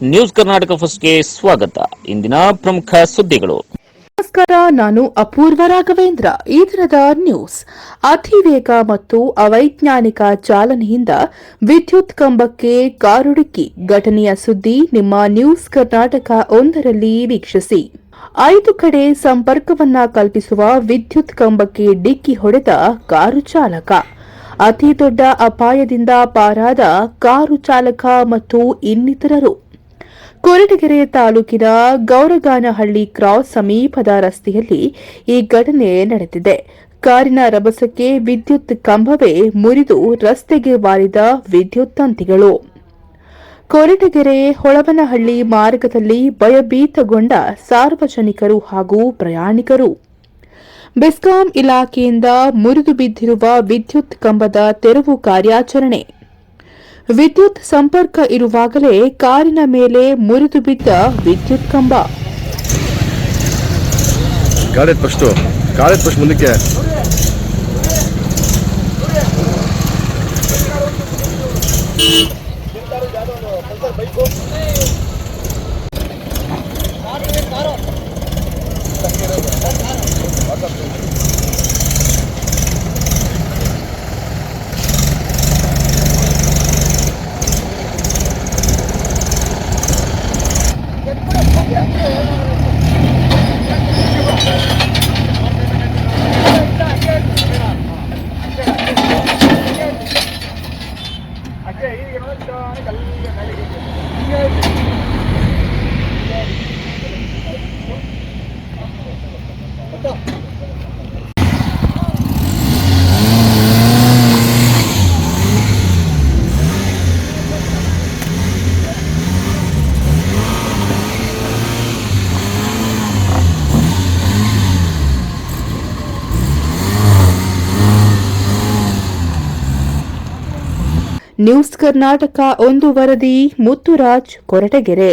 News Karnataka ಫಸ್ಟ್ಗೆ ಸ್ವಾಗತ. ಇಂದಿನ ಪ್ರಮುಖ ಸುದ್ದಿಗಳು. ನಮಸ್ಕಾರ, ನಾನು ಅಪೂರ್ವ ರಾಘವೇಂದ್ರ. ಈ ದಿನದ ನ್ಯೂಸ್: ಅತಿವೇಗ ಮತ್ತು ಅವೈಜ್ಞಾನಿಕ ಚಾಲನೆಯಿಂದ ವಿದ್ಯುತ್ ಕಂಬಕ್ಕೆ ಕಾರುಡಿಕ್ಕಿ ಘಟನೆಯ ಸುದ್ದಿ ನಿಮ್ಮ ನ್ಯೂಸ್ ಕರ್ನಾಟಕ ಒಂದರಲ್ಲಿ ವೀಕ್ಷಿಸಿ. 5 ಕಡೆ ಸಂಪರ್ಕವನ್ನ ಕಲ್ಪಿಸುವ ವಿದ್ಯುತ್ ಕಂಬಕ್ಕೆ ಡಿಕ್ಕಿ ಹೊಡೆದ ಕಾರು ಚಾಲಕ. ಅತಿ ದೊಡ್ಡ ಅಪಾಯದಿಂದ ಪಾರಾದ ಕಾರು ಚಾಲಕ ಮತ್ತು ಇನ್ನಿತರರು. ಕೊರಟಗೆರೆ ತಾಲೂಕಿನ ಗೌರಗಾನಹಳ್ಳಿ ಕ್ರಾಸ್ ಸಮೀಪದ ರಸ್ತೆಯಲ್ಲಿ ಈ ಘಟನೆ ನಡೆದಿದೆ. ಕಾರಿನ ರಭಸಕ್ಕೆ ವಿದ್ಯುತ್ ಕಂಬವೇ ಮುರಿದು ರಸ್ತೆಗೆ ವಾಲಿದ ವಿದ್ಯುತ್ ತಂತಿಗಳು. ಕೊರಟಗೆರೆ ಹೊಳವನಹಳ್ಳಿ ಮಾರ್ಗದಲ್ಲಿ ಭಯಭೀತಗೊಂಡ ಸಾರ್ವಜನಿಕರು ಹಾಗೂ ಪ್ರಯಾಣಿಕರು. ಬೆಸ್ಕಾಂ ಇಲಾಖೆಯಿಂದ ಮುರಿದು ಬಿದ್ದಿರುವ ವಿದ್ಯುತ್ ಕಂಬದ ತೆರವು ಕಾರ್ಯಾಚರಣೆ. ವಿದ್ಯುತ್ ಸಂಪರ್ಕ ಇರುವಾಗಲೇ ಕಾರಿನ ಮೇಲೆ ಮುರಿದು ಬಿದ್ದ ವಿದ್ಯುತ್ ಕಂಬ. ಮುಂದಕ್ಕೆ ನ್ಯೂಸ್ ಕರ್ನಾಟಕ ಒಂದು ವರದಿ. ಮುತ್ತುರಾಜ್, ಕೊರಟಗೆರೆ.